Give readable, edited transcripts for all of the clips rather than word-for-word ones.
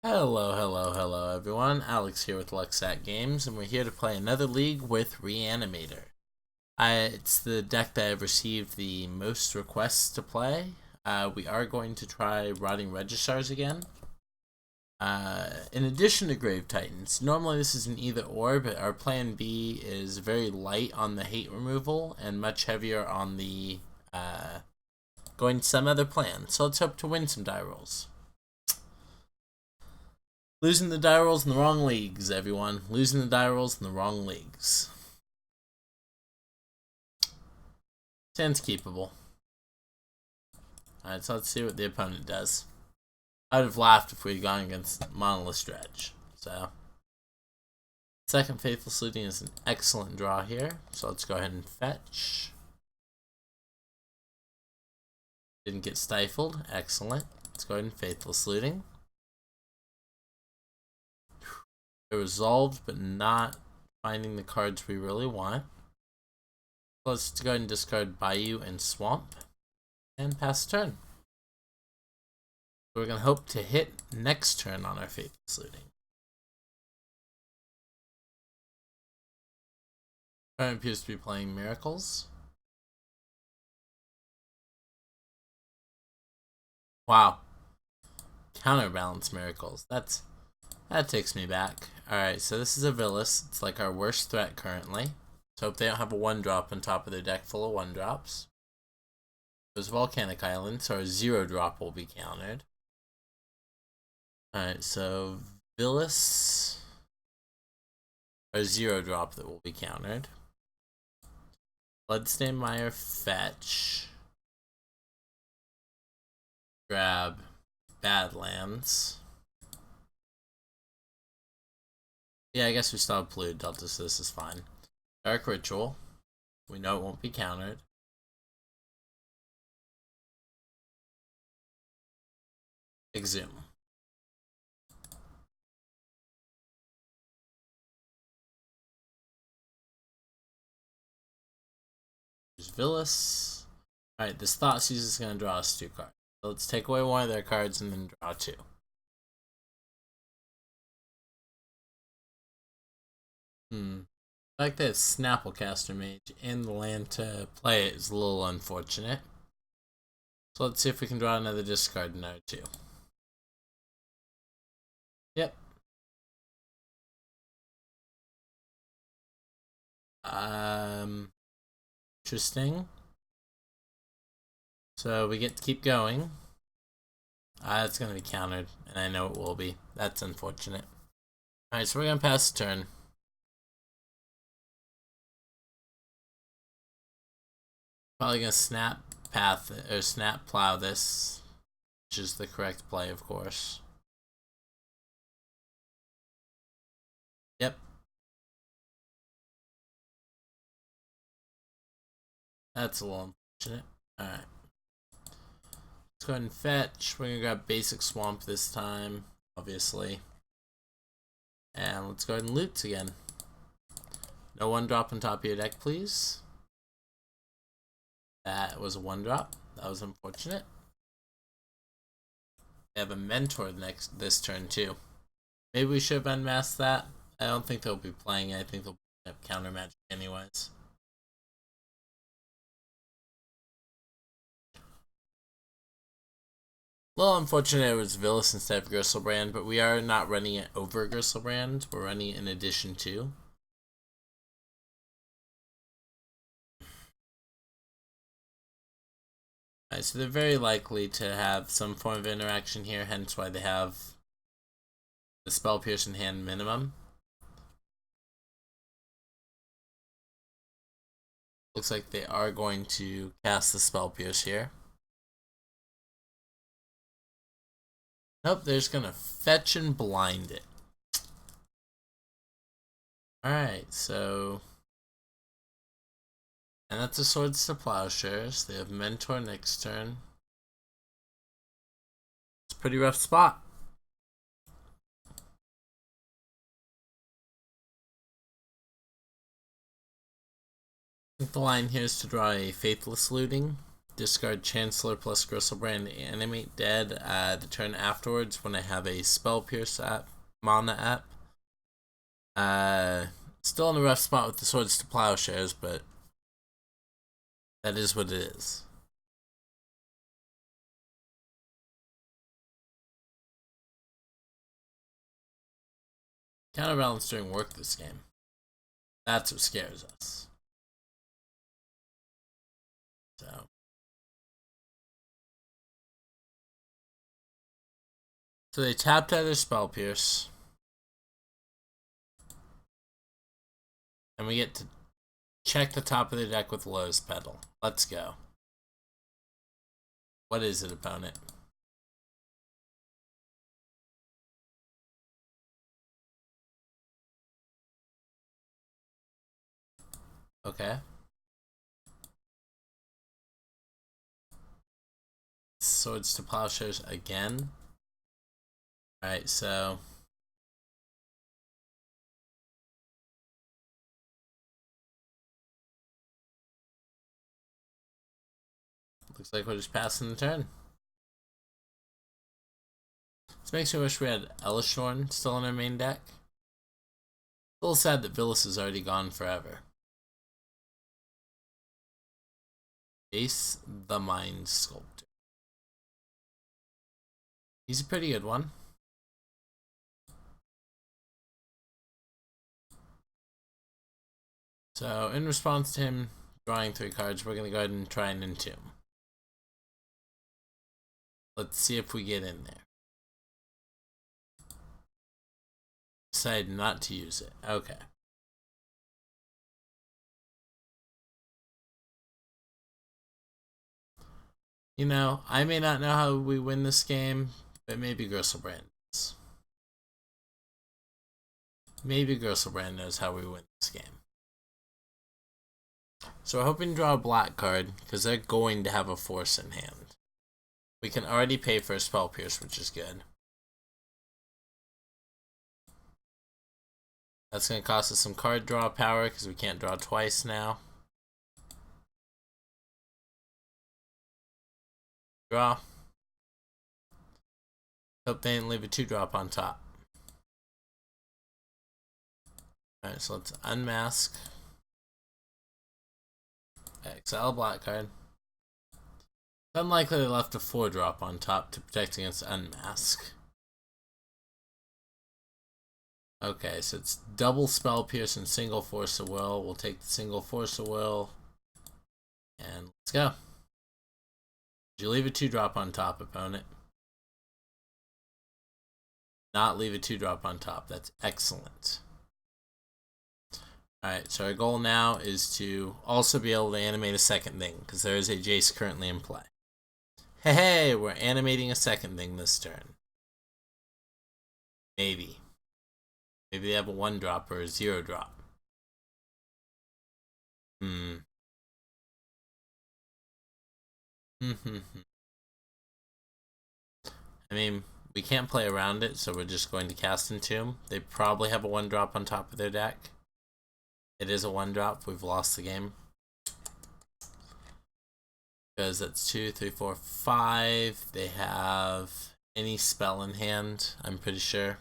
Hello everyone. Alex here with Lucksack Games, and we're here to play another league with Reanimator. It's the deck that I've received the most requests to play. We are going to try Rotting Registrars again. In addition to Grave Titans, normally this is an either or, but our plan B is very light on the hate removal and much heavier on the going some other plan. So let's hope to win some die rolls. Losing the die rolls in the wrong leagues, everyone. Losing the die rolls in the wrong leagues. Sounds keepable. Alright, so let's see what the opponent does. I would have laughed if we had gone against Monolith Dredge. So, second Faithless Looting is an excellent draw here. So let's go ahead and fetch. Didn't get stifled. Excellent. Let's go ahead and Faithless Looting. Resolved, but not finding the cards we really want. So let's go ahead and discard Bayou and Swamp and pass turn. We're going to hope to hit next turn on our Faithless Looting. Opponent appears to be playing Miracles. Wow. Counterbalance Miracles. That takes me back. Alright, so this is a Villas. It's like our worst threat currently. So hope they don't have a 1-drop on top of their deck full of 1-drops. There's Volcanic Island, so our 0-drop will be countered. Alright, so Villas. Our 0-drop that will be countered. Bloodstained Mire, fetch. Grab Badlands. Yeah, I guess we still have Polluted Delta, so this is fine. Dark Ritual. We know it won't be countered. Exhume. There's Villas. Alright, this Thoughtseize is going to draw us 2 cards. So let's take away one of their cards and then draw 2. I like that Snapplecaster Mage in the land to play it is a little unfortunate. So let's see if we can draw another discard in our 2. Yep. Interesting. So we get to keep going. It's going to be countered, and I know it will be. That's unfortunate. Alright, so we're going to pass the turn. Probably gonna snap path or snap plow this, which is the correct play, of course. Yep. That's a little unfortunate. Alright. Let's go ahead and fetch. We're gonna grab basic swamp this time, obviously. And let's go ahead and loot again. No 1-drop on top of your deck, please. That was a 1-drop. That was unfortunate. They have a Mentor this turn too. Maybe we should have unmasked that. I don't think they'll be playing it. I think they'll have counter magic anyways. A little unfortunate it was Villas instead of Gristlebrand, but we are not running it over Gristlebrand. We're running it in addition to. Alright, so they're very likely to have some form of interaction here, hence why they have the Spell Pierce in hand minimum. Looks like they are going to cast the Spell Pierce here. Nope, they're just gonna fetch and blind it. Alright, so... And that's a Swords to Plowshares. They have Mentor next turn. It's a pretty rough spot. I think the line here is to draw a Faithless Looting discard Chancellor plus Gristlebrand, animate dead the turn afterwards when I have a Spell Pierce app, Mana app. Still in a rough spot with the Swords to Plowshares, but that is what it is. Counterbalance doing work this game. That's what scares us. So they tapped out their Spell Pierce. And we get to check the top of the deck with Lowe's Pedal. Let's go. What is it, opponent? Okay. Swords to Plowshares again. Alright, so looks like we're just passing the turn. This makes me wish we had Elishorn still in our main deck. A little sad that Villas is already gone forever. Ace the Mind Sculptor. He's a pretty good one. So, in response to him drawing 3 cards, we're going to go ahead and try and entomb. Let's see if we get in there. Decided not to use it. Okay. You know, I may not know how we win this game, but maybe Gristlebrand does. Maybe Gristlebrand knows how we win this game. So we're hoping to draw a black card, because they're going to have a force in hand. We can already pay for a Spell Pierce, which is good. That's going to cost us some card draw power, because we can't draw twice now. Draw. Hope they didn't leave a 2-drop on top. Alright, so let's unmask. Exile a black card. It's unlikely they left a 4-drop on top to protect against unmask. Okay, so it's double Spell Pierce and single Force of Will. We'll take the single Force of Will. And let's go. Did you leave a 2-drop on top, opponent? Not leave a 2-drop on top. That's excellent. Alright, so our goal now is to also be able to animate a second thing, because there is a Jace currently in play. Hey, we're animating a second thing this turn. Maybe. Maybe they have a 1-drop or a 0-drop. I mean, we can't play around it, so we're just going to cast Entomb. They probably have a 1-drop on top of their deck. It is a 1-drop. We've lost the game. Because that's 2, 3, 4, 5. They have any spell in hand, I'm pretty sure.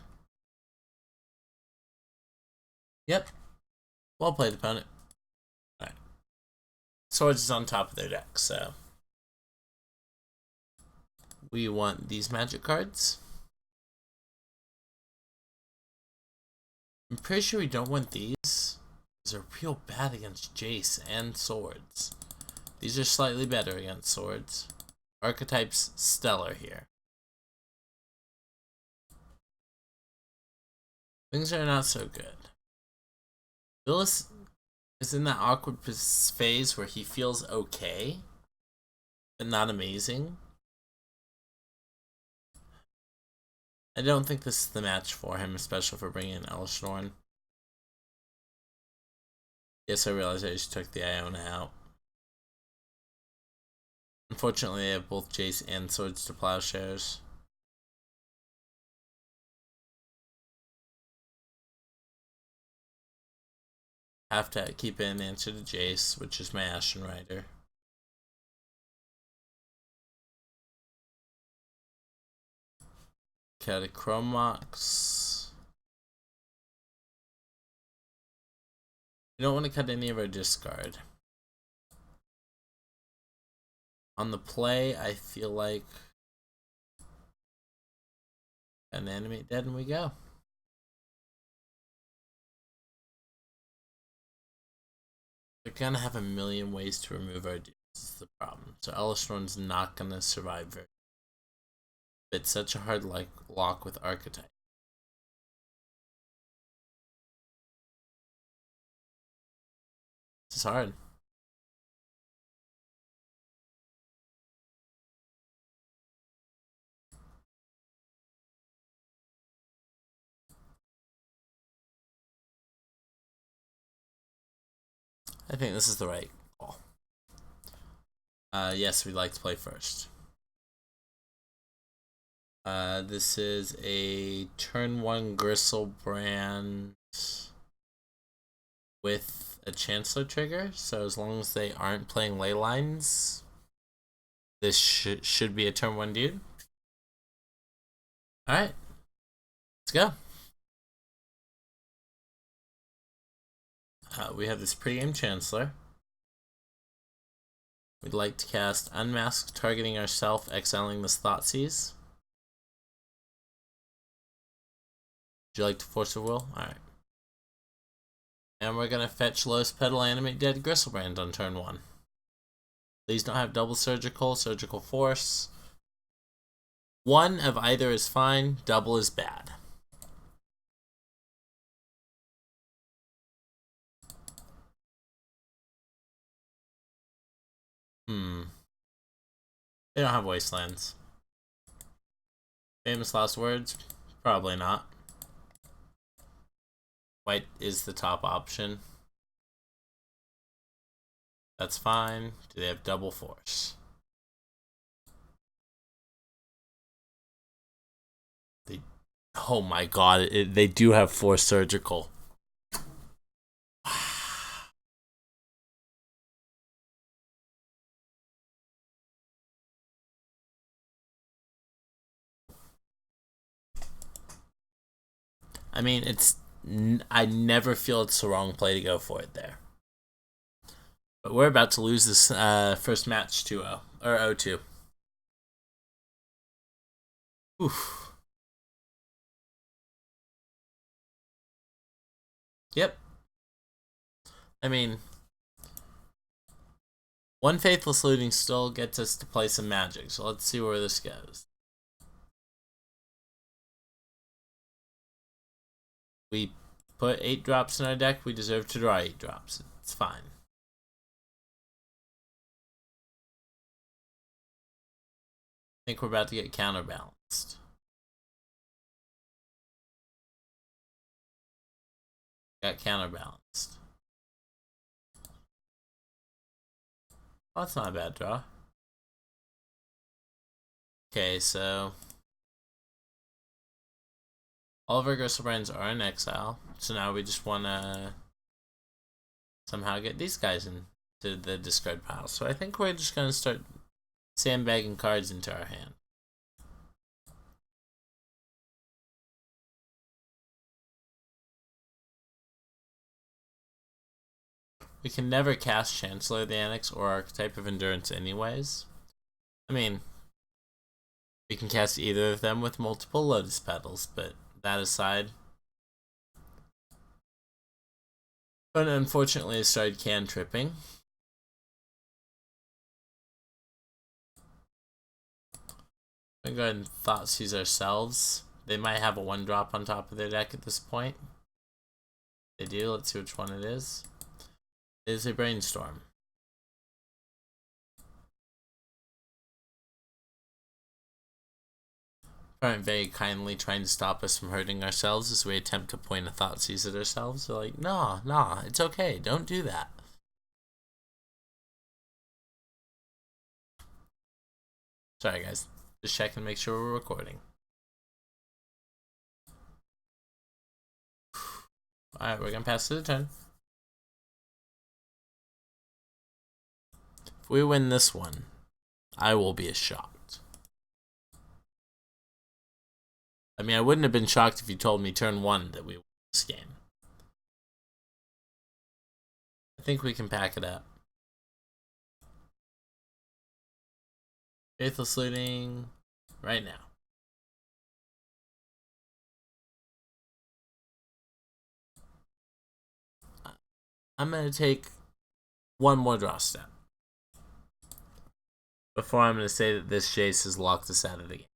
Yep. Well played, opponent. Alright. Swords is on top of their deck, so we want these magic cards. I'm pretty sure we don't want these. These are real bad against Jace and swords. These are slightly better against swords. Archetype's stellar here. Things are not so good. Villas is in that awkward phase where he feels okay, but not amazing. I don't think this is the match for him, especially for bringing in Elishorn. Yes, I realized I just took the Iona out. Unfortunately, they have both Jace and Swords to Plowshares. Have to keep an answer to Jace, which is my Ashen Rider. Catachromox. We don't want to cut any of our discard. On the play, I feel like an animate dead and we go. They're gonna have a million ways to remove our dudes. This is the problem. So Elistron's not gonna survive very. It's such a hard lock with Archetype. This is hard. I think this is the right call. Yes, we'd like to play first. This is a turn 1 Gristlebrand with a Chancellor trigger, so as long as they aren't playing ley lines, this should be a turn 1 dude. Alright, let's go. We have this pregame Chancellor. We'd like to cast Unmask, targeting ourselves, exiling this Thoughtseize. Would you like to force a will? Alright. And we're gonna fetch Lowest Petal, animate dead Gristlebrand on turn 1. These don't have double surgical force. One of either is fine, double is bad. They don't have wastelands. Famous last words? Probably not. White is the top option. That's fine. Do they have double force? Oh my god, they do have force surgical. I mean, I never feel it's the wrong play to go for it there. But we're about to lose this first match 2-0, or 0-2. Oof. Yep. I mean, one Faithless Looting still gets us to play some Magic, so let's see where this goes. We put 8 drops in our deck, we deserve to draw 8 drops. It's fine. I think we're about to get counterbalanced. Got counterbalanced. Well, that's not a bad draw. Okay, so all of our Gristlebrand's are in exile, so now we just want to somehow get these guys into the discard pile. So I think we're just going to start sandbagging cards into our hand. We can never cast Chancellor of the Annex or Archetype of Endurance anyways. I mean, we can cast either of them with multiple Lotus Petals, but that aside. But unfortunately, I started cantripping. I'm going to go ahead and Thoughtseize ourselves. They might have a 1-drop on top of their deck at this point. They do. Let's see which one it is. It is a Brainstorm. Aren't very kindly trying to stop us from hurting ourselves as we attempt to point a Thoughtseize at ourselves. They're like, nah, it's okay. Don't do that. Sorry, guys. Just checking to make sure we're recording. Alright, we're going to pass to the turn. If we win this one, I will be shocked. I mean, I wouldn't have been shocked if you told me turn 1 that we won this game. I think we can pack it up. Faithless Looting right now. I'm going to take one more draw step before I'm going to say that this Jace has locked us out of the game.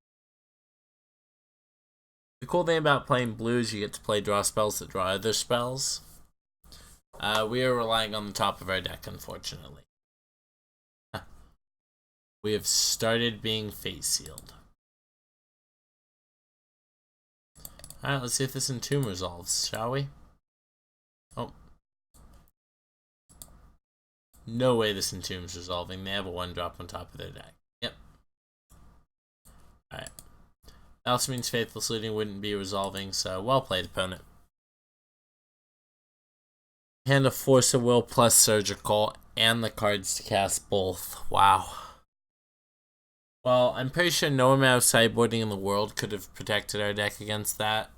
The cool thing about playing blue is you get to play draw spells that draw other spells. We are relying on the top of our deck, unfortunately. We have started being fate sealed. Alright, let's see if this Entomb resolves, shall we? Oh. No way this Entomb's resolving. They have a 1-drop on top of their deck. Yep. Alright. That also means Faithless Looting wouldn't be resolving, so well played, opponent. Hand of Force of Will plus Surgical, and the cards to cast both. Wow. Well, I'm pretty sure no amount of sideboarding in the world could have protected our deck against that.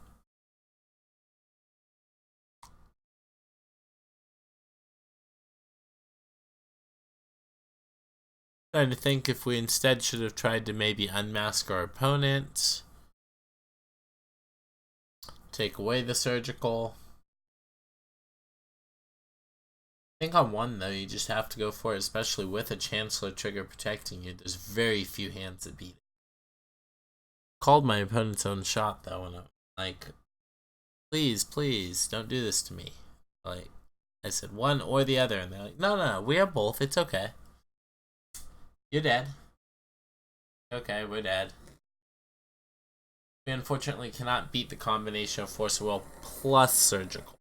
Trying to think if we instead should have tried to maybe unmask our opponent. Take away the Surgical. I think on 1, though, you just have to go for it, especially with a Chancellor trigger protecting you. There's very few hands that beat it. Called my opponent's own shot, though, and I'm like, please, please, don't do this to me. Like, I said 1 or the other, and they're like, no, we have both, it's okay. You're dead. Okay, we're dead. We unfortunately cannot beat the combination of Force of Will plus Surgical.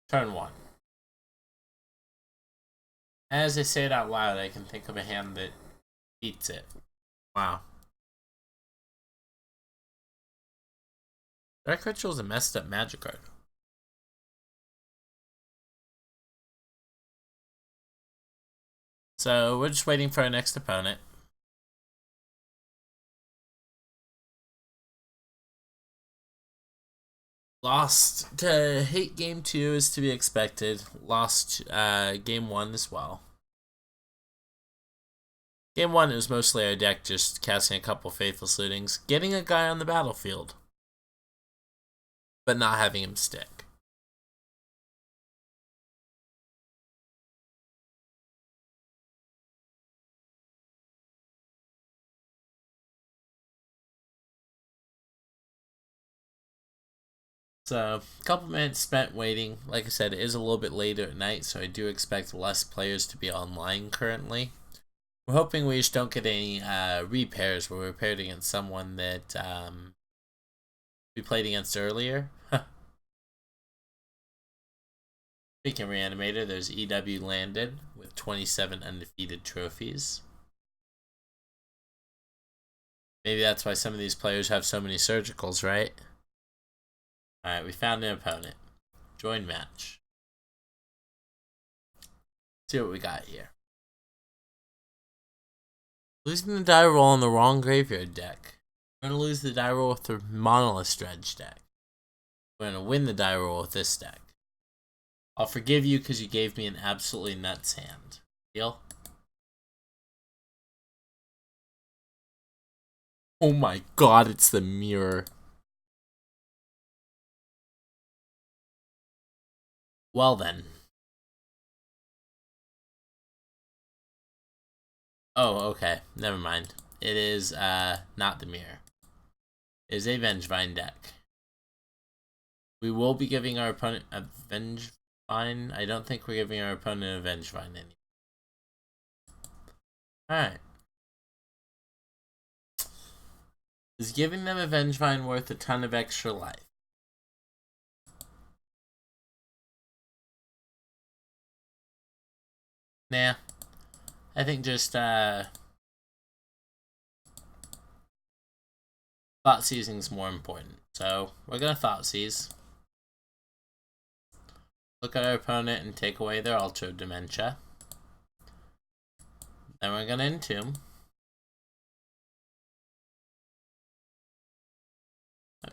Turn 1. As I say it out loud, I can think of a hand that beats it. Wow. Dark Ritual is a messed up magic card. So we're just waiting for our next opponent. Lost to hate game 2 is to be expected. Lost game 1 as well. Game 1 it was mostly our deck just casting a couple Faithless Lootings, getting a guy on the battlefield, but not having him stick. So, a couple minutes spent waiting. Like I said, it is a little bit later at night, so I do expect less players to be online currently. We're hoping we just don't get any repairs where we're paired against someone that we played against earlier. Speaking of Reanimator, there's EW landed with 27 undefeated trophies. Maybe that's why some of these players have so many surgicals, right? Alright, we found an opponent. Join match. See what we got here. Losing the die roll on the wrong graveyard deck. We're going to lose the die roll with the Monolith Dredge deck. We're going to win the die roll with this deck. I'll forgive you because you gave me an absolutely nuts hand. Deal? Oh my god, it's the mirror. Well then. Oh, okay. Never mind. It is, not the mirror. It is a Vengevine deck. We will be giving our opponent a Vengevine. I don't think we're giving our opponent a Vengevine anymore. Alright. Is giving them a Vengevine worth a ton of extra life? Nah. I think just, thought seizing is more important. So, we're gonna thought seize. Look at our opponent and take away their Ultra Dementia. Then we're gonna Entomb.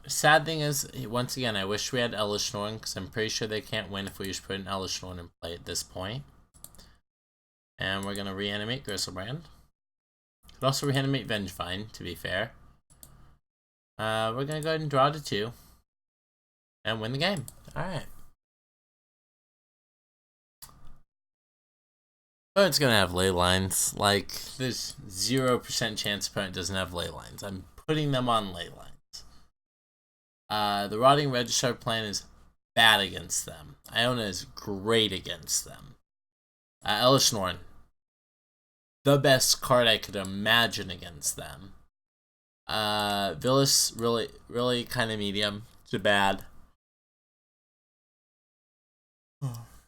sad thing is, once again, I wish we had Elishnorn, because I'm pretty sure they can't win if we just put an Elishnorn in play at this point. And we're going to reanimate Gristlebrand. Could also reanimate Vengevine, to be fair. We're going to go ahead and draw to 2. And win the game. Alright. Opponent's going to have ley lines. Like, there's 0% chance opponent doesn't have ley lines. I'm putting them on ley lines. The Rotting Registrar plan is bad against them. Iona is great against them. Elishnorn, the best card I could imagine against them. Villas, really kind of medium to bad.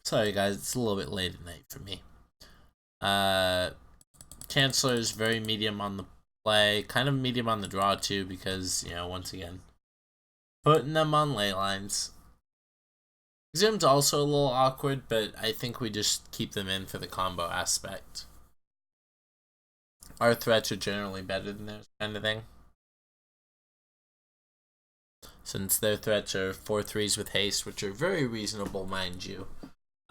Sorry guys, it's a little bit late at night for me. Chancellor is very medium on the play, kind of medium on the draw too, because, you know, once again, putting them on ley lines. Exhume's also a little awkward, but I think we just keep them in for the combo aspect. Our threats are generally better than theirs, kind of thing. Since their threats are 4/3s with haste, which are very reasonable, mind you.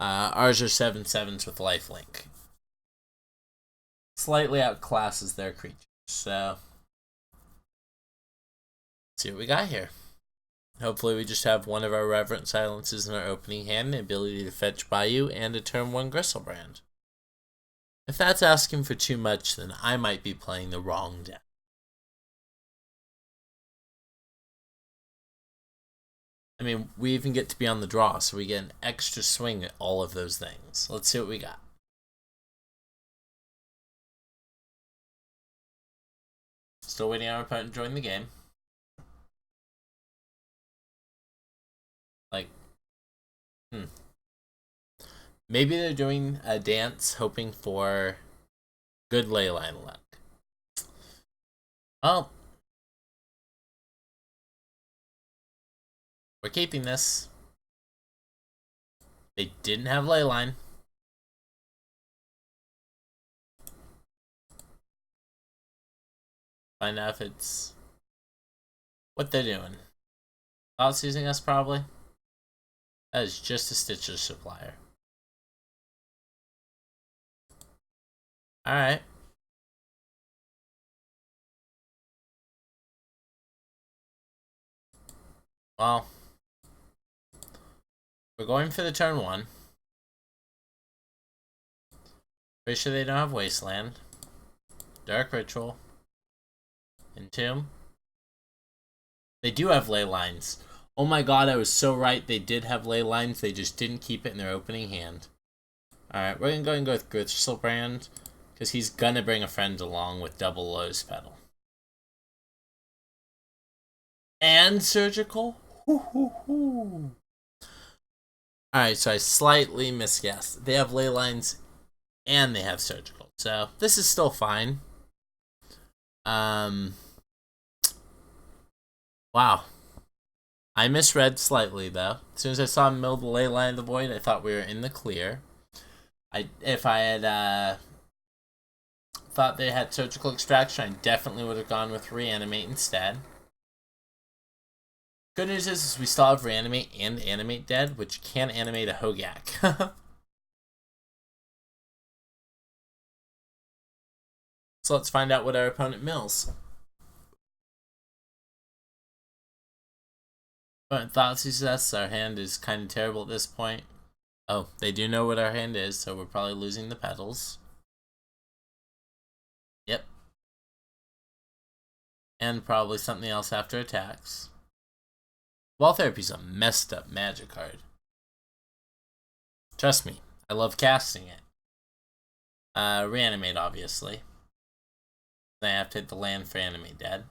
Ours are 7/7s with lifelink. Slightly outclasses their creatures, so let's see what we got here. Hopefully we just have one of our Reverent Silences in our opening hand, the ability to fetch Bayou, and a turn 1 Gristlebrand. If that's asking for too much, then I might be playing the wrong deck. I mean, we even get to be on the draw, so we get an extra swing at all of those things. Let's see what we got. Still waiting on our opponent to join the game. Like, maybe they're doing a dance hoping for good leyline luck. Well, we're keeping this. They didn't have leyline. Find out if it's what they're doing. Thoughts using us, probably. That is just a Stitcher supplier. Alright. Well, we're going for the turn 1. Pretty sure they don't have Wasteland. Dark Ritual. Entomb. They do have ley lines. Oh my god, I was so right. They did have ley lines. They just didn't keep it in their opening hand. Alright, we're going to go and go with Gristlebrand, because he's going to bring a friend along with double Lotus Petal. And Surgical? Alright, so I slightly misguessed. They have ley lines and they have Surgical. So, this is still fine. Wow. I misread slightly, though. As soon as I saw him mill the ley line of the void, I thought we were in the clear. If I had thought they had Surgical Extraction, I definitely would have gone with Reanimate instead. Good news is we still have Reanimate and Animate Dead, which can animate a Hogak. So let's find out what our opponent mills. Opponent thought success. Our hand is kind of terrible at this point. Oh, they do know what our hand is, so we're probably losing the petals. Yep. And probably something else after attacks. Wall Therapy's a messed up magic card. Trust me, I love casting it. Reanimate, obviously. Then I have to hit the land for Animate Dead.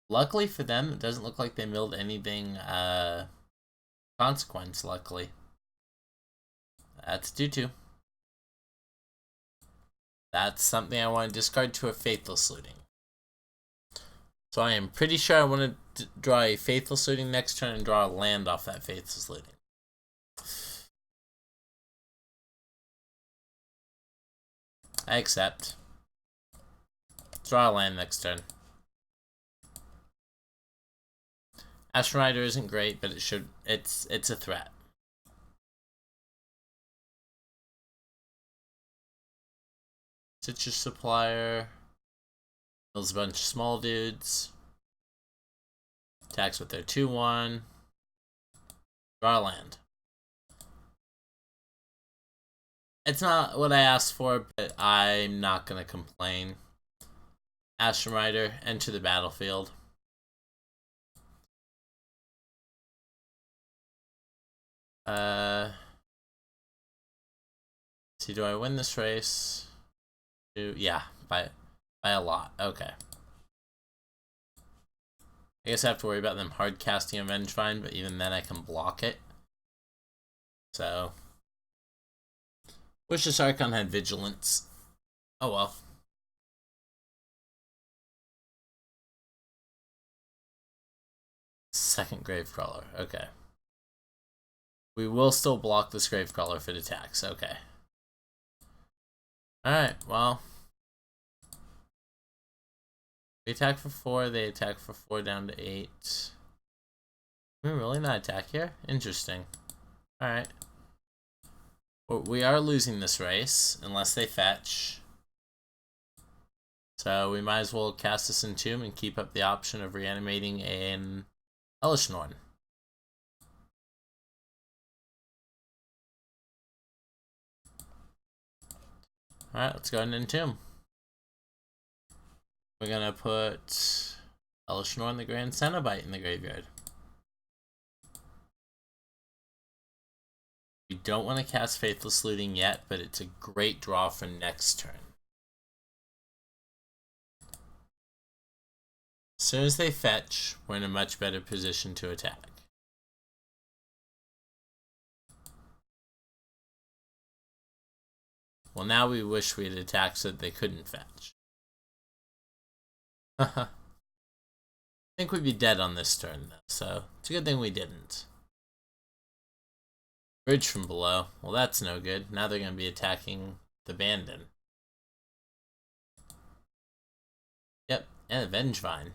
Luckily for them, it doesn't look like they milled anything consequence, luckily. That's 2/2. That's something I want to discard to a Faithless Looting. So I am pretty sure I want to draw a Faithless Looting next turn and draw a land off that Faithless Looting. I accept. Draw a land next turn. Reanimator isn't great, but it's a threat. Citrus Supplier. Kills a bunch of small dudes. Attacks with their 2/1. Draw land. It's not what I asked for, but I'm not gonna complain. Reanimator, enter the battlefield. See, do I win this race? Yeah, by a lot. Okay. I guess I have to worry about them hard casting a Vengevine, but even then I can block it. So, wish this Archon had Vigilance. Oh well. Second Gravecrawler. Okay. We will still block this Gravecrawler if it attacks. Okay. Alright, well. We attack for 4, they attack for 4 down to 8. Can we really not attack here? Interesting. Alright. Well, we are losing this race, unless they fetch. So we might as well cast this Entomb and keep up the option of reanimating an Hellish Norn. Alright, let's go ahead and Entomb. We're gonna put Hellish Norn the Grand Cenobite in the graveyard. We don't want to cast Faithless Looting yet, but it's a great draw for next turn. As soon as they fetch, we're in a much better position to attack. Well, now we wish we had attacked so that they couldn't fetch. I think we'd be dead on this turn, though, so it's a good thing we didn't. Bridge from below. Well, that's no good. Now they're going to be attacking the Bandon. Yep, and a Vengevine.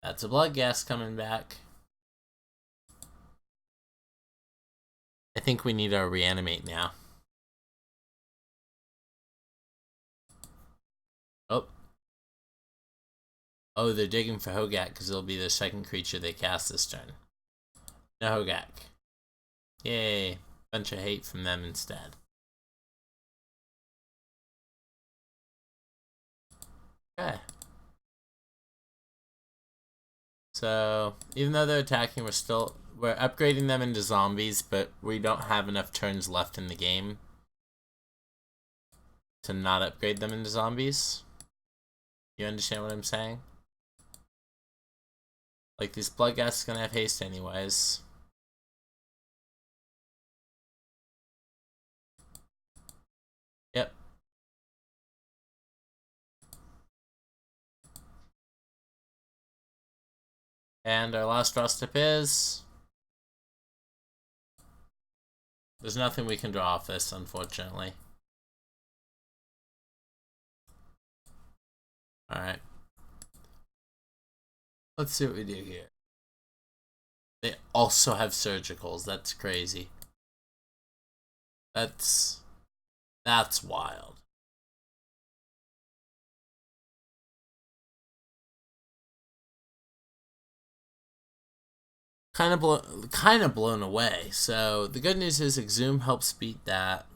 That's a Bloodghast coming back. I think we need our Reanimate now. Oh, they're digging for Hogak because it'll be the second creature they cast this turn. No Hogak. Yay. Bunch of hate from them instead. Okay. So, even though they're attacking, we're upgrading them into zombies, but we don't have enough turns left in the game to not upgrade them into zombies. You understand what I'm saying? Like, these Bloodghast is gonna have haste anyways. Yep. And our last draw step is... There's nothing we can draw off this, unfortunately. Alright. Let's see what we do here. They also have surgicals. That's crazy. That's wild. Kind of blown away. So the good news is Exhume helps beat that.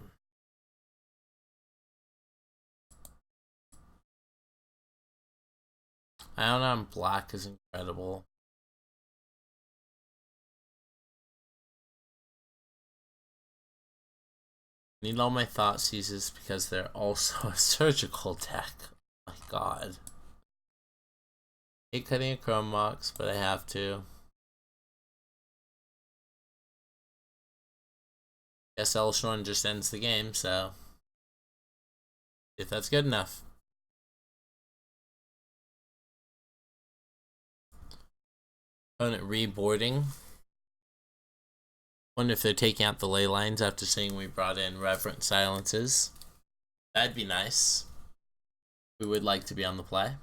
Ion on black is incredible. Need all my thought seizes because they're also a surgical deck. Oh my god. Hate cutting a Chrome Mox, but I have to. Guess Elshorn just ends the game, so if that's good enough. Opponent reboarding. Wonder if they're taking out the ley lines after seeing we brought in Reverent Silences. That'd be nice. We would like to be on the play.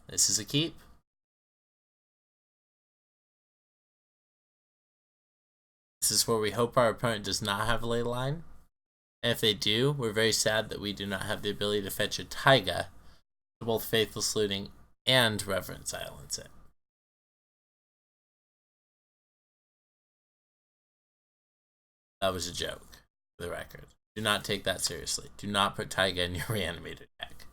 This is a keep. This is where we hope our opponent does not have a ley line. And if they do, we're very sad that we do not have the ability to fetch a taiga to both Faithless Looting and Reverent Silence it. That was a joke, for the record. Do not take that seriously. Do not put taiga in your Reanimator deck.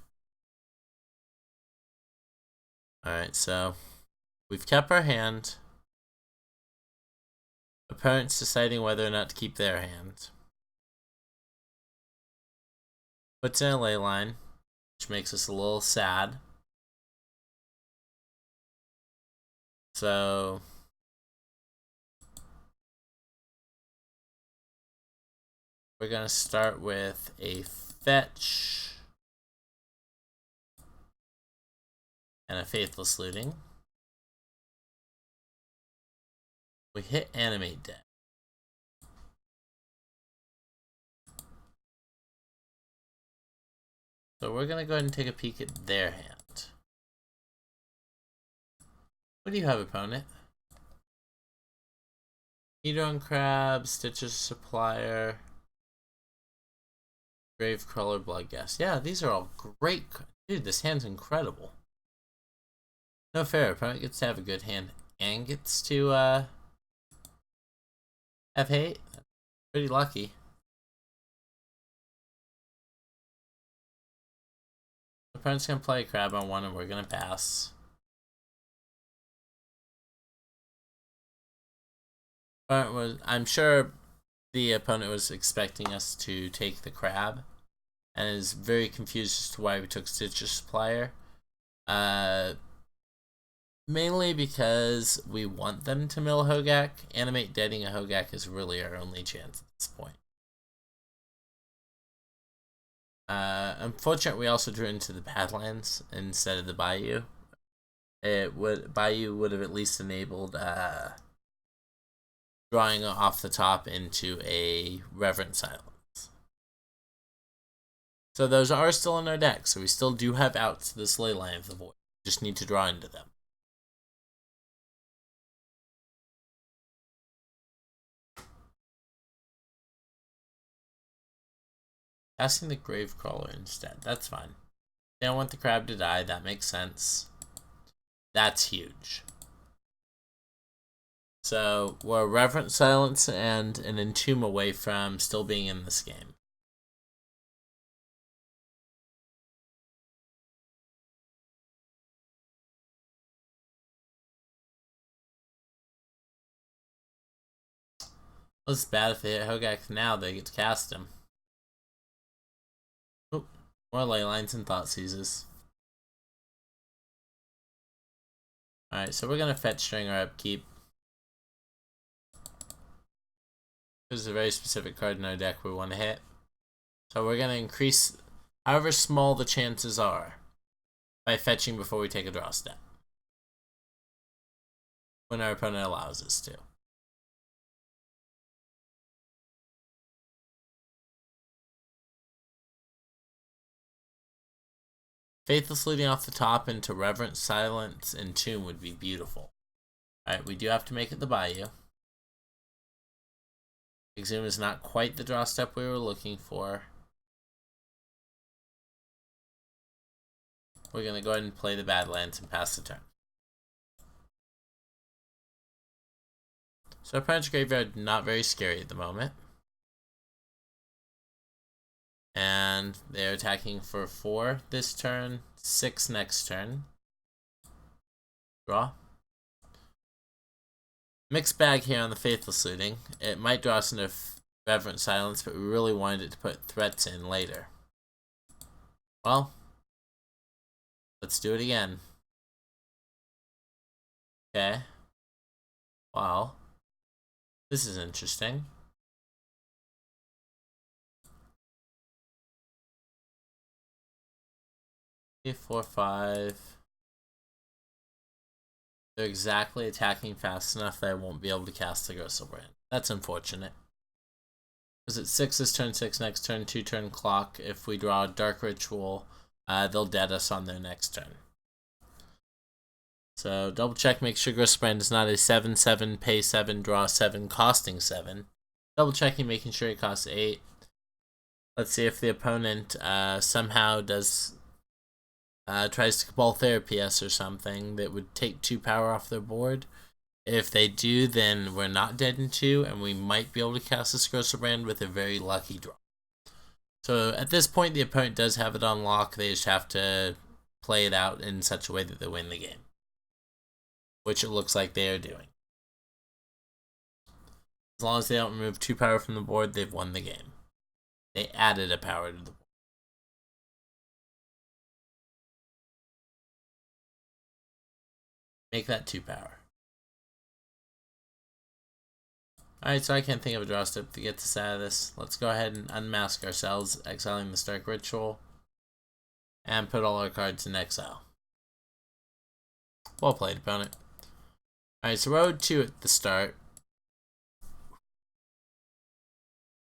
Alright, so we've kept our hand. Opponent's deciding whether or not to keep their hand. Puts in a ley line, which makes us a little sad. So we're going to start with a fetch and a Faithless Looting. We hit Animate Deck. So we're going to go ahead and take a peek at their hand. What do you have, opponent? Hedron Crab, Stitcher's Supplier, Gravecrawler, Bloodghast. Yeah, these are all great. Dude, this hand's incredible. No fair, opponent gets to have a good hand and gets to have hate. Pretty lucky. Opponent's gonna play a crab on one and we're gonna pass. I'm sure the opponent was expecting us to take the crab and is very confused as to why we took Stitcher's Supplier. Mainly because we want them to mill Hogak. Animate Deading a Hogak is really our only chance at this point. Unfortunately, we also drew into the Badlands instead of the Bayou. Bayou would have at least enabled drawing off the top into a Reverent Silence. So those are still in our deck, so we still do have outs to this Ley Line of the Void. Just need to draw into them. Casting the Gravecrawler instead. That's fine. They don't want the crab to die. That makes sense. That's huge. So we're a Reverent Silence and an Entomb away from still being in this game. Well, it's bad if they hit Hogak now, they get to cast him. Oop, more ley lines and thought seizes. Alright, so we're gonna fetch string our upkeep. There's a very specific card in our deck we want to hit. So we're gonna increase however small the chances are by fetching before we take a draw step. When our opponent allows us to. Faithless Looting off the top into Reverent Silence and Tomb would be beautiful. Alright, we do have to make it the Bayou. Exhume is not quite the draw step we were looking for. We're going to go ahead and play the Badlands and pass the turn. So opponent's graveyard, not very scary at the moment. And they're attacking for 4 this turn, 6 next turn. Draw. Mixed bag here on the Faithless Looting. It might draw us into Reverent Silence, but we really wanted it to put threats in later. Well, let's do it again. Okay. Wow. This is interesting. 4, 5. They're exactly attacking fast enough that I won't be able to cast the Gristlebrand. That's unfortunate. Because it's 6 this turn, 6 next turn, 2 turn clock. If we draw a Dark Ritual, they'll dead us on their next turn. So double check, make sure Ghost Brand is not a 7/7, pay 7, draw 7, costing 7. Double checking, making sure it costs 8. Let's see if the opponent somehow tries to Cabal Therapy us or something that would take 2 power off their board. If they do, then we're not dead in 2, and we might be able to cast this Ghost Brand with a very lucky draw. So at this point, the opponent does have it on lock. They just have to play it out in such a way that they win the game, which it looks like they are doing. As long as they don't remove 2 power from the board, they've won the game. They added a power to the board. Make that 2 power. Alright, so I can't think of a draw step to get us out of this. Let's go ahead and unmask ourselves, exiling the Stark Ritual, and put all our cards in exile. Well played, opponent. Alright, so road 2 at the start.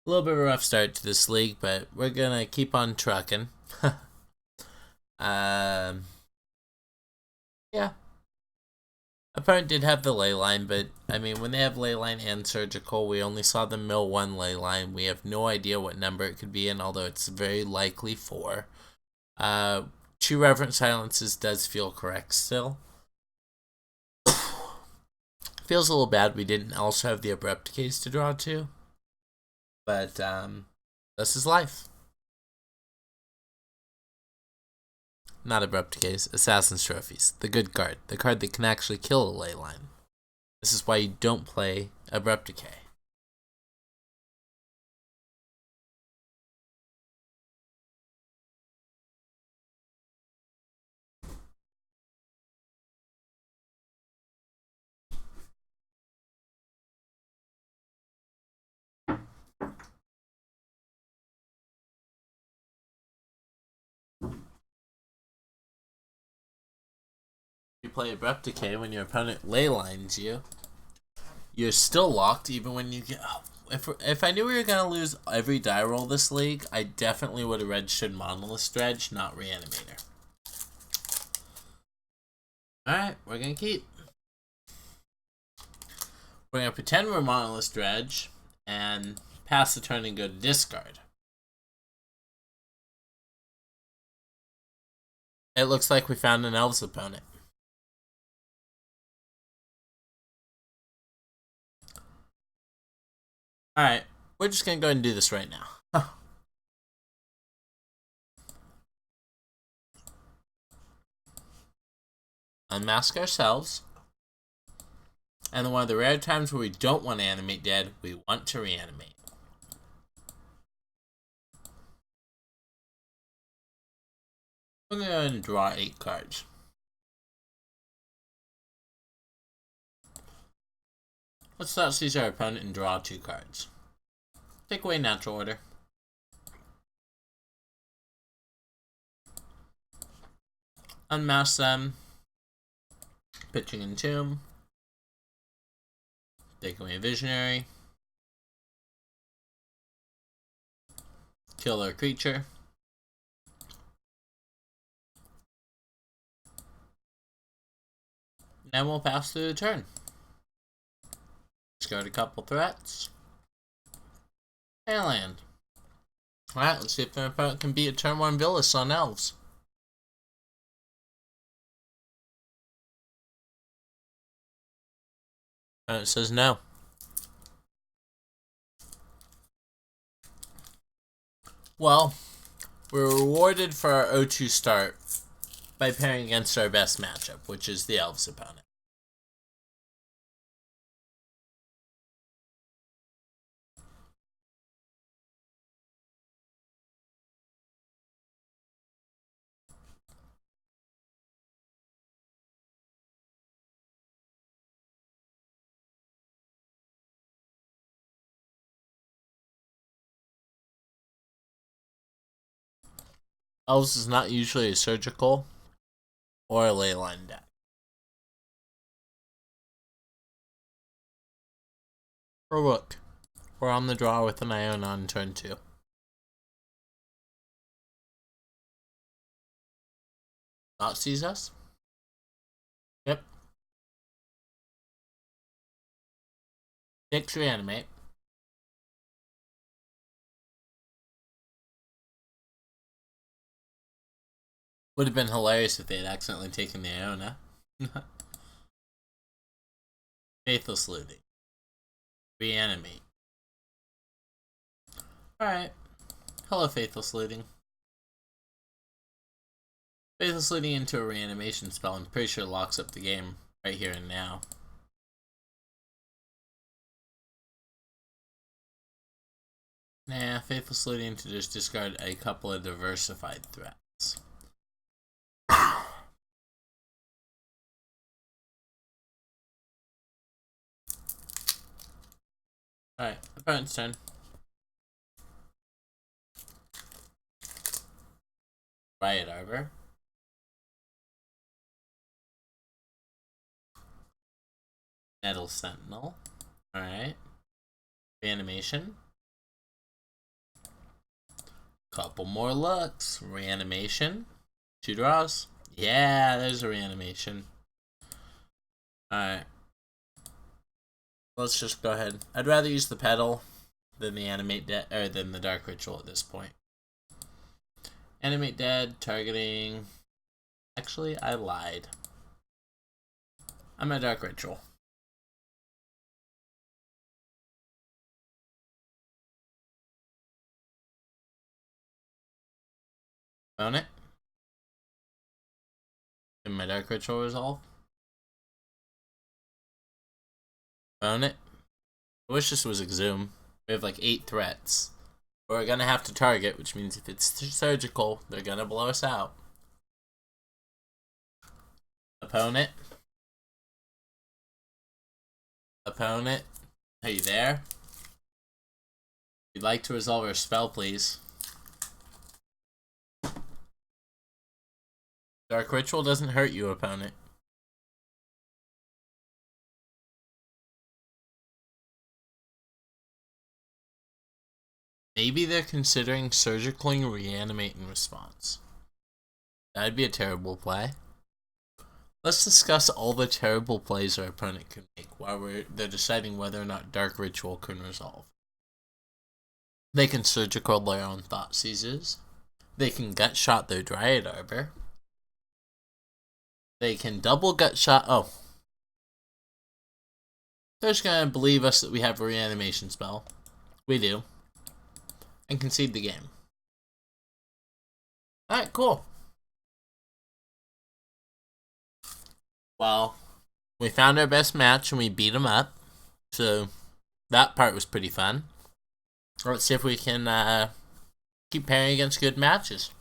A little bit of a rough start to this league, but we're gonna keep on trucking. Yeah. Opponent did have the ley line, but I mean, when they have ley line and surgical, we only saw them mill 1 ley line. We have no idea what number it could be in, although it's very likely 4. 2 Reverent Silences does feel correct still. Feels a little bad we didn't also have the Abrupt Case to draw to, but this is life. Not Abrupt Case, Assassin's Trophies, the good card, the card that can actually kill a ley line. This is why you don't play Abrupt Decay. You play Abrupt Decay when your opponent ley lines you. You're still locked even when you get... Oh, if I knew we were going to lose every die roll this league, I definitely would have registered Monolith Dredge, not Reanimator. Alright, we're going to keep. We're going to pretend we're Monolith Dredge and pass the turn and go to discard. It looks like we found an Elves opponent. Alright, we're just going to go ahead and do this right now. Unmask ourselves. And then one of the rare times where we don't want to animate dead, we want to reanimate. We're going to go ahead and draw 8 cards. Let's not seize our opponent and draw 2 cards. Take away natural order. Unmask them. Pitching Entomb. Take away Visionary. Kill our creature. And we'll pass through the turn. Discard a couple threats. And land. Alright, let's see if our opponent can beat a turn 1 Villas on Elves. And it says no. Well, we're rewarded for our 0-2 start by pairing against our best matchup, which is the Elves opponent. Elves is not usually a surgical or a ley line deck. Or look, we're on the draw with an Iona on turn 2. Not seize us? Yep. Fix reanimate. Would have been hilarious if they had accidentally taken the Iona. Faithless looting. Reanimate. Alright. Hello, Faithless looting. Faithless looting into a reanimation spell, I'm pretty sure locks up the game right here and now. Nah, Faithless looting to just discard a couple of diversified threats. Alright, opponent's turn. Riot Arbor. Nettle Sentinel. Alright. Reanimation. Couple more looks. Reanimation. 2 draws. Yeah, there's a reanimation. Alright. Let's just go ahead. I'd rather use the pedal than the than the Dark Ritual at this point. Animate Dead, targeting. Actually, I lied. I'm a Dark Ritual. Own it. And my Dark Ritual resolve. Own it. I wish this was Exhume. We have like 8 threats. We're gonna have to target, which means if it's surgical, they're gonna blow us out. Opponent. Opponent. Are you there? If you'd like to resolve our spell, please. Dark Ritual doesn't hurt you, opponent. Maybe they're considering surgically reanimate in response. That'd be a terrible play. Let's discuss all the terrible plays our opponent can make while they're deciding whether or not Dark Ritual can resolve. They can surgical their own Thought Seizes. They can gut shot their Dryad Arbor. They can double gut shot. Oh. They're just gonna believe us that we have a reanimation spell. We do. And concede the game. Alright, cool. Well, we found our best match and we beat them up. So, that part was pretty fun. Let's see if we can keep pairing against good matches.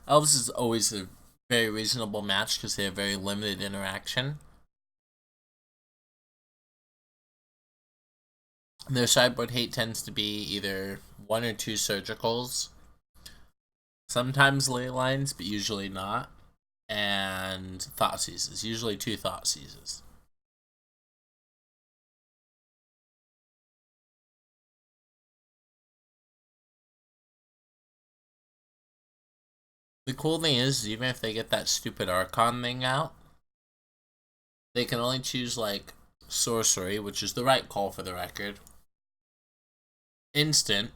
Elves is always a very reasonable match because they have very limited interaction. Their sideboard hate tends to be either 1 or 2 surgicals, sometimes ley lines, but usually not, and Thought Seizes, usually 2 Thought Seizes. The cool thing is, even if they get that stupid Archon thing out, they can only choose, like, Sorcery, which is the right call for the record, Instant,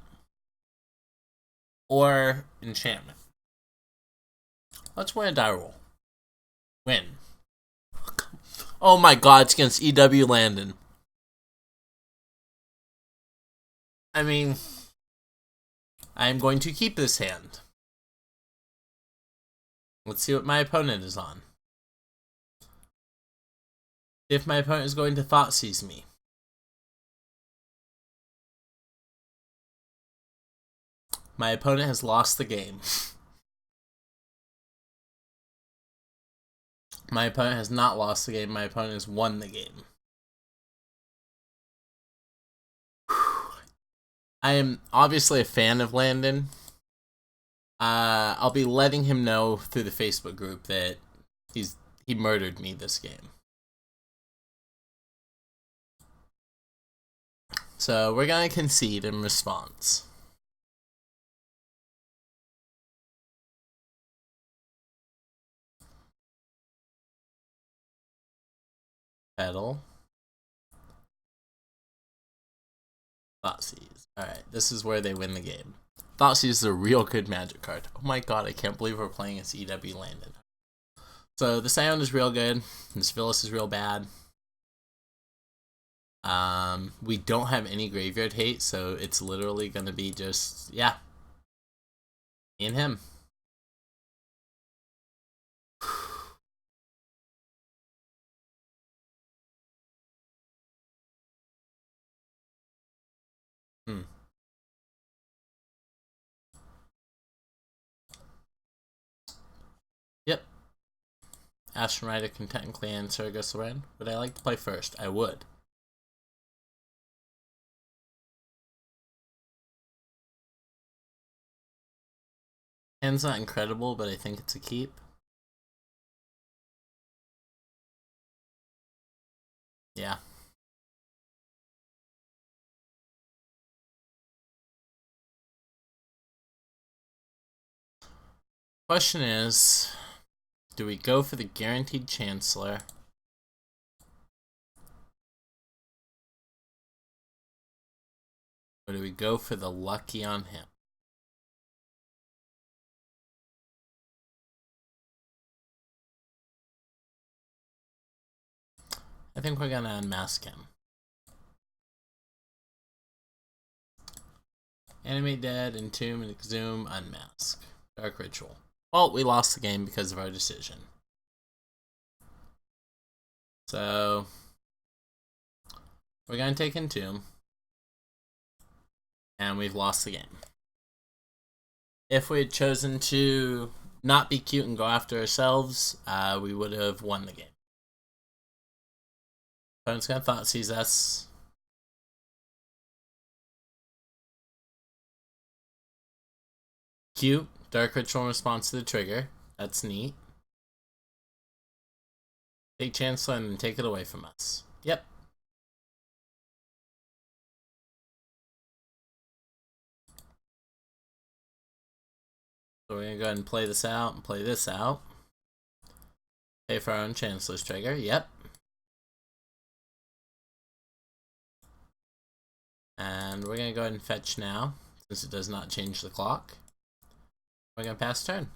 or Enchantment. Let's win a die roll. Win. Oh my god, it's against E.W. Landon. I mean, I'm going to keep this hand. Let's see what my opponent is on. If my opponent is going to Thought Seize me. My opponent has lost the game. My opponent has not lost the game. My opponent has won the game. I am obviously a fan of Landon. I'll be letting him know through the Facebook group that he murdered me this game. So we're going to concede in response. Pedal. Thoughtseize. Alright, this is where they win the game. Thoughtseize is a real good magic card. Oh my god, I can't believe we're playing as EW Landon. So this Ion is real good. This Phyllis is real bad. We don't have any graveyard hate, so it's literally going to be just, yeah, me and him. Yep. Astron Rider can technically answer Ghost Red. Would I like to play first? I would. Hand's not incredible, but I think it's a keep. Yeah. Question is, do we go for the guaranteed Chancellor? Or do we go for the lucky on him? I think we're gonna unmask him. Animate Dead, Entomb, and Exhume, Unmask. Dark Ritual. Well, we lost the game because of our decision. So, we're gonna take Entomb. And we've lost the game. If we had chosen to not be cute and go after ourselves, we would have won the game. Opponent's gonna Thoughtseize us. Cute. Dark Ritual in response to the trigger. That's neat. Take Chancellor and then take it away from us. Yep. So we're gonna go ahead and play this out and play this out. Pay for our own Chancellor's trigger. Yep. And we're gonna go ahead and fetch now, since it does not change the clock. We're gonna pass turn.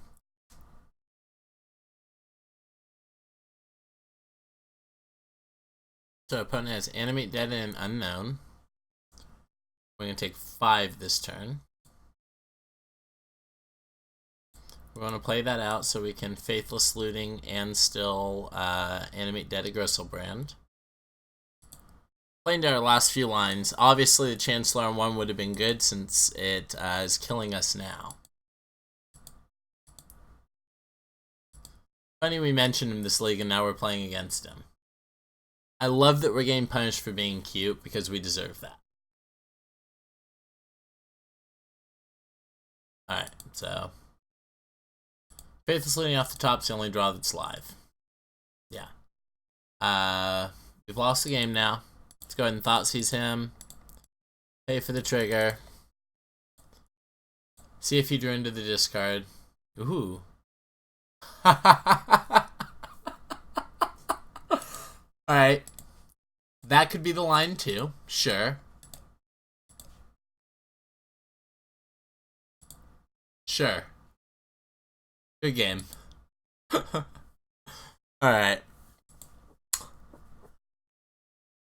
So opponent has Animate Dead and Unknown. We're gonna take 5 this turn. We're gonna play that out so we can Faithless Looting and still Animate Dead a Gristlebrand. Playing to our last few lines. Obviously the Chancellor on 1 would have been good since it is killing us now. Funny we mentioned him this league and now we're playing against him. I love that we're getting punished for being cute because we deserve that. Alright, so Faithless Looting off the top is the only draw that's live. Yeah. We've lost the game now. Let's go ahead and Thoughtseize him. Pay for the trigger. See if he drew into the discard. Ooh. Alright. That could be the line too. Sure. Sure. Good game. Alright.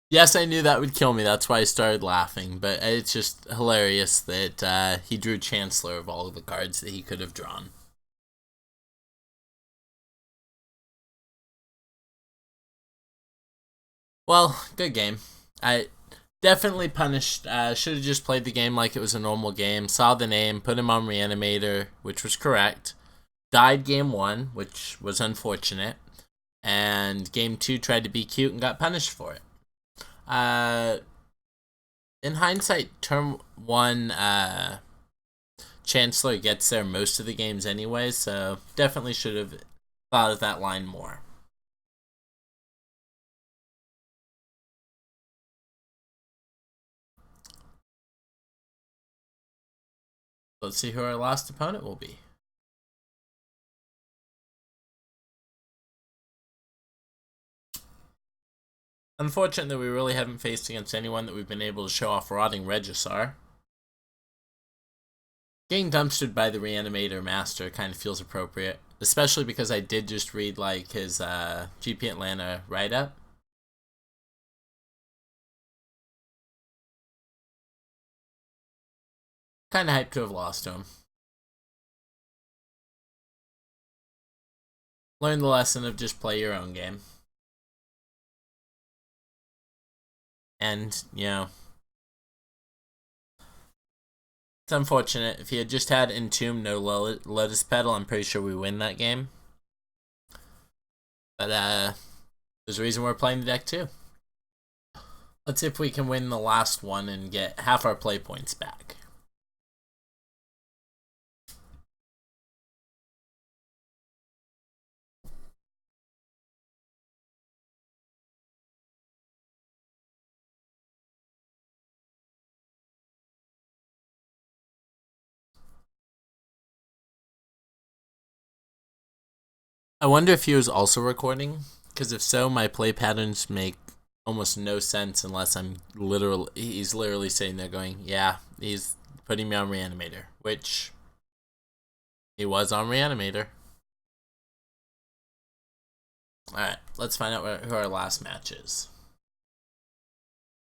Yes, I knew that would kill me. That's why I started laughing. But it's just hilarious that he drew Chancellor of all of the cards that he could have drawn. Well, good game. I definitely punished. Should have just played the game like it was a normal game. Saw the name, put him on Reanimator, which was correct. Died game 1, which was unfortunate. And game 2 tried to be cute and got punished for it. In hindsight, turn 1 Chancellor gets there most of the games anyway, so definitely should have thought of that line more. Let's see who our last opponent will be. Unfortunately, we really haven't faced against anyone that we've been able to show off Rotting Regisar. Getting dumpstered by the Reanimator Master kind of feels appropriate, especially because I did just read like his GP Atlanta write-up. Kind of hyped to have lost to him. Learn the lesson of just play your own game. And, you know, it's unfortunate. If he had just had Entomb, no Lotus Petal, I'm pretty sure we win that game. But, there's a reason we're playing the deck too. Let's see if we can win the last one and get half our play points back. I wonder if he was also recording, because if so, my play patterns make almost no sense unless he's literally sitting there going, yeah, he's putting me on Reanimator, which he was on Reanimator. Alright, let's find out who our last match is.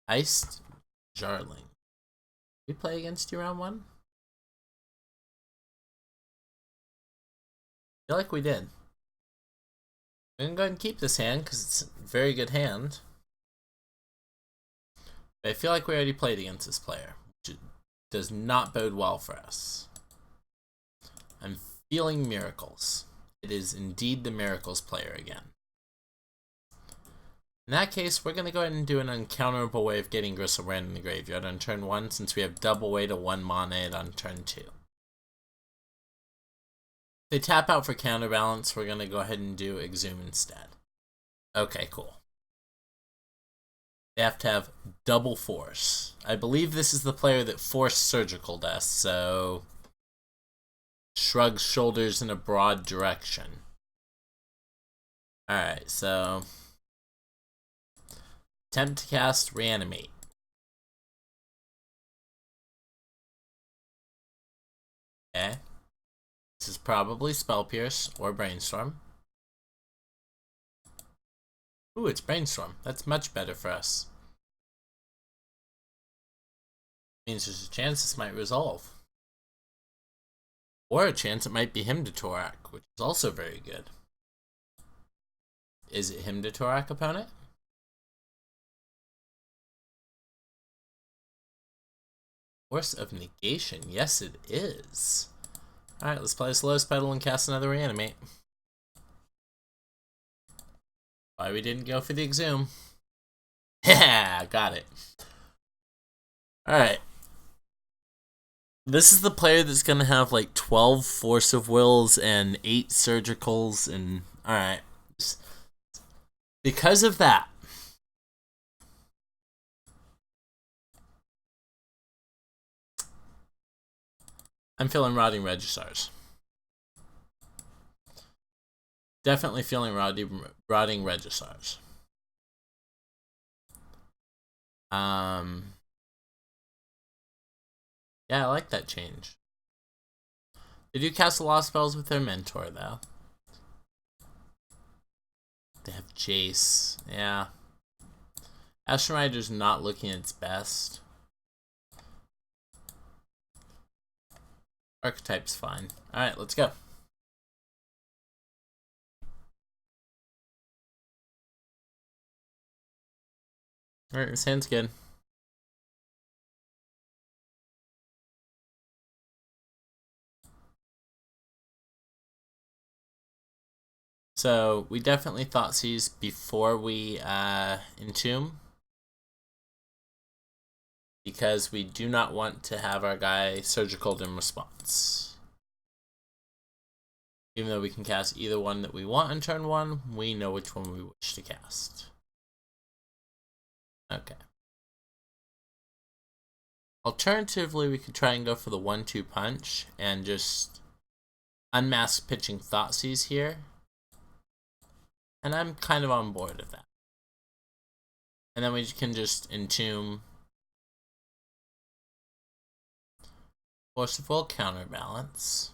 Iced Jarling. Did we play against you round one? I feel like we did. I'm going to go ahead and keep this hand because it's a very good hand. But I feel like we already played against this player, which does not bode well for us. I'm feeling miracles. It is indeed the miracles player again. In that case, we're going to go ahead and do an uncounterable way of getting Gristlebrand in the graveyard on turn 1, since we have double way to 1 mana on turn 2. They tap out for counterbalance, we're going to go ahead and do Exhume instead. Okay, cool. They have to have double force. I believe this is the player that forced Surgical Death, so shrugs shoulders in a broad direction. Alright, so attempt to cast Reanimate. Okay. This is probably Spell Pierce or Brainstorm. Ooh, it's Brainstorm. That's much better for us. Means there's a chance this might resolve. Or a chance it might be Hymn to Torak, which is also very good. Is it Hymn to Torak, opponent? Force of Negation. Yes, it is. Alright, let's play this Lotus Petal and cast another Reanimate. Why we didn't go for the Exhume. Yeah, got it. Alright. This is the player that's going to have like 12 Force of Wills and 8 Surgicals and... Alright. Because of that, I'm feeling Rotting Regisars. Definitely feeling Rotting Regisars. Yeah, I like that change. They do cast a lot of spells with their mentor, though. They have Jace. Yeah. Ashen Rider's not looking its best. Archetype's fine. Alright, let's go. Alright, this hand's good. So, we definitely Thoughtseize before we Entomb. Because we do not want to have our guy Surgical in response. Even though we can cast either one that we want on turn 1, we know which one we wish to cast. Okay. Alternatively, we could try and go for the 1-2 punch and just unmask pitching Thoughtseize here. And I'm kind of on board with that. And then we can just entomb Forceful Counterbalance.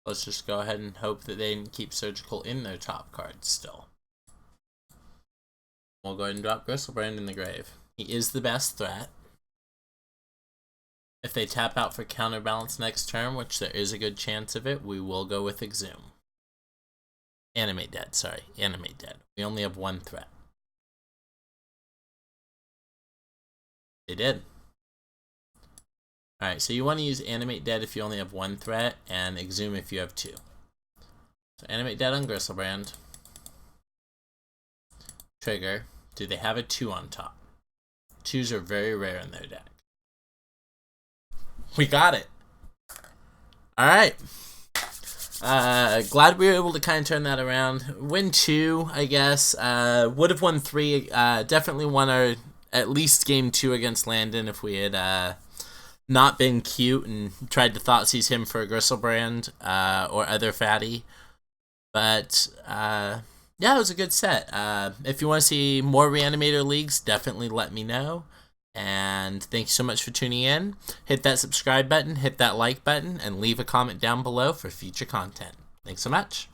Let's just go ahead and hope that they didn't keep Surgical in their top cards still. We'll go ahead and drop Gristlebrand in the grave. He is the best threat. If they tap out for Counterbalance next turn, which there is a good chance of it, we will go with Exhume. Animate Dead, sorry. Animate Dead. We only have one threat. They did. Alright, so you want to use Animate Dead if you only have one threat, and Exhume if you have two. So Animate Dead on Gristlebrand. Trigger. Do they have a 2 on top? 2s are very rare in their deck. We got it. Alright. Glad we were able to kind of turn that around. Win 2, I guess. Would have won 3. Definitely won our at least game 2 against Landon if we had not been cute and tried to Thoughtseize him for a Gristlebrand or other fatty. But yeah, it was a good set. If you want to see more Reanimator leagues, definitely let me know. And thank you so much for tuning in. Hit that subscribe button, hit that like button, and leave a comment down below for future content. Thanks so much.